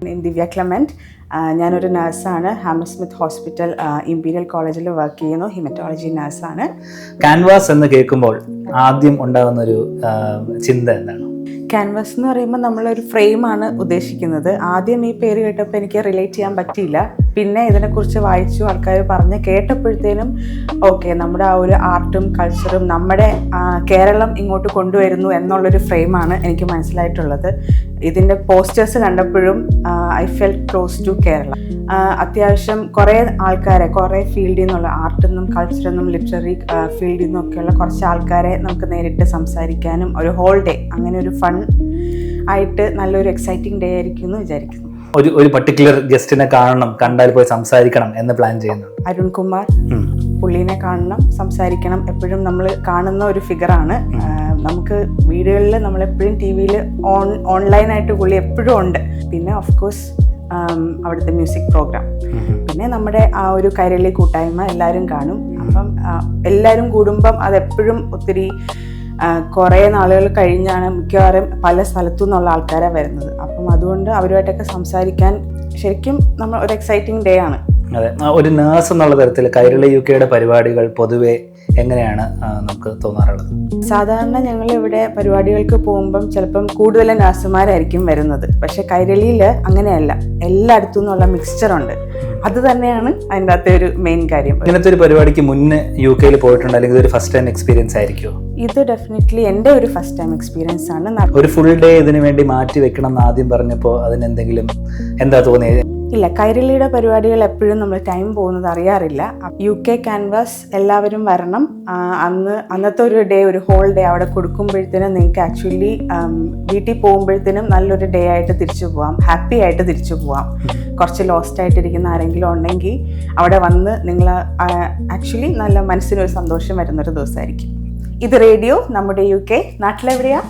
ദിവ്യ Clement. ഞാനൊരു നഴ്സാണ്. ഹാമർസ്മിത്ത് hospital imperial കോളേജിൽ work ചെയ്യുന്നു. ഹിമറ്റോളജി നഴ്സാണ്. ക്യാൻവാസ് എന്ന് കേൾക്കുമ്പോൾ ആദ്യം ഉണ്ടാകുന്നൊരു ചിന്ത എന്താണ്? ക്യാൻവാസ് എന്ന് പറയുമ്പോൾ നമ്മളൊരു ഫ്രെയിമാണ് ഉദ്ദേശിക്കുന്നത്. ആദ്യം ഈ പേര് കേട്ടപ്പോൾ എനിക്ക് റിലേറ്റ് ചെയ്യാൻ പറ്റിയില്ല. പിന്നെ ഇതിനെക്കുറിച്ച് വായിച്ചു, ആൾക്കാർ പറഞ്ഞ് കേട്ടപ്പോഴത്തേനും ഓക്കെ, നമ്മുടെ ആ ഒരു ആർട്ടും കൾച്ചറും നമ്മുടെ കേരളം ഇങ്ങോട്ട് കൊണ്ടുവരുന്നു എന്നുള്ളൊരു ഫ്രെയിമാണ് എനിക്ക് മനസ്സിലായിട്ടുള്ളത്. ഇതിൻ്റെ പോസ്റ്റേഴ്സ് കണ്ടപ്പോഴും I felt close to Kerala. അത്യാവശ്യം കുറേ ആൾക്കാരെ, കുറേ ഫീൽഡിൽ നിന്നുള്ള ആർട്ടിൽ നിന്നും കൾച്ചറിൽ നിന്നും ലിറ്റററി ഫീൽഡിൽ നിന്നൊക്കെയുള്ള കുറച്ച് ആൾക്കാരെ നമുക്ക് നേരിട്ട് സംസാരിക്കാനും ഒരു ഹോൾ ഡേ, അങ്ങനെ ഒരു ഫൺ ആയിട്ട് നല്ലൊരു എക്സൈറ്റിംഗ് ഡേ ആയിരിക്കും എന്ന് വിചാരിക്കുന്നു. ഒരു പർട്ടിക്കുലർ ഗസ്റ്റിനെ കാണണം, കണ്ടാൽ പോയി സംസാരിക്കണം എന്ന് പ്ലാൻ ചെയ്യുന്നു. അരുൺ കുമാർ, പുള്ളീനെ കാണണം, സംസാരിക്കണം. എപ്പോഴും നമ്മൾ കാണുന്ന ഒരു ഫിഗറാണ്. നമുക്ക് വീടുകളിൽ നമ്മളെപ്പോഴും ടി വിയിൽ ഓൺലൈനായിട്ട് പുള്ളി എപ്പോഴും ഉണ്ട്. പിന്നെ ഓഫ് കോഴ്സ് അവിടുത്തെ മ്യൂസിക് പ്രോഗ്രാം, പിന്നെ നമ്മുടെ ആ ഒരു കൈരളി കൂട്ടായ്മ എല്ലാവരും കാണും. അപ്പം എല്ലാവരും കൂടുമ്പം അതെപ്പോഴും ഒത്തിരി കുറേ നാളുകൾ കഴിഞ്ഞാണ് മിക്കവാറും പല സ്ഥലത്തു നിന്നുള്ള ആൾക്കാരാണ് വരുന്നത്. അപ്പം അതുകൊണ്ട് അവരുമായിട്ടൊക്കെ സംസാരിക്കാൻ ശരിക്കും നമ്മൾ ഒരു എക്സൈറ്റിംഗ് ഡേ ആണ്. അതെ, ഒരു നേഴ്സ് എന്നുള്ള തരത്തിൽ കൈരളി UK പരിപാടികൾ പൊതുവെ എങ്ങനെയാണ് നമുക്ക് തോന്നാറുള്ളത്? സാധാരണ ഞങ്ങൾ ഇവിടെ പരിപാടികൾക്ക് പോകുമ്പം ചിലപ്പം കൂടുതൽ നഴ്സുമാരായിരിക്കും വരുന്നത്. പക്ഷെ കൈരളിയിൽ അങ്ങനെയല്ല, എല്ലായിടത്തു നിന്നുള്ള മിക്സ്ചറുണ്ട്. അത് തന്നെയാണ് അതിൻ്റെ അകത്തെ ഒരു മെയിൻ കാര്യം. ഇങ്ങനത്തെ ഒരു പരിപാടിക്ക് മുന്നേ UK പോയിട്ടുണ്ട്, അല്ലെങ്കിൽ ഇതൊരു ഫസ്റ്റ് ടൈം എക്സ്പീരിയൻസ് ആയിരിക്കുമോ? ഇത് ഡെഫിനറ്റ്ലി എൻ്റെ ഒരു ഫസ്റ്റ് ടൈം എക്സ്പീരിയൻസ് ആണ്. ഒരു ഫുൾ ഡേ ഇതിനു വേണ്ടി മാറ്റി വെക്കണം എന്ന് ആദ്യം പറഞ്ഞപ്പോൾ അതിനെന്തെങ്കിലും എന്താ തോന്നിയത്? ഇല്ല, കൈരളിയുടെ പരിപാടികൾ എപ്പോഴും നമ്മൾ ടൈം പോകുന്നത് അറിയാറില്ല. UK ക്യാൻവാസ് എല്ലാവരും വരണം. അന്നത്തെ ഒരു ഡേ, ഒരു ഹോൾ ഡേ അവിടെ കൊടുക്കുമ്പോഴത്തേനും നിങ്ങൾക്ക് ആക്ച്വലി വീട്ടിൽ പോകുമ്പോഴത്തേനും നല്ലൊരു ഡേ ആയിട്ട് തിരിച്ചു പോവാം, ഹാപ്പി ആയിട്ട് തിരിച്ചു പോവാം. കുറച്ച് ലോസ്റ്റ് ആയിട്ടിരിക്കുന്ന ആരെങ്കിലും ഉണ്ടെങ്കിൽ അവിടെ വന്ന് നിങ്ങൾ ആക്ച്വലി നല്ല മനസ്സിനൊരു സന്തോഷം വരുന്നൊരു ദിവസമായിരിക്കും. ഇത് റേഡിയോ നമ്മുടെ UK. നാട്ടിലെവിടെയാ?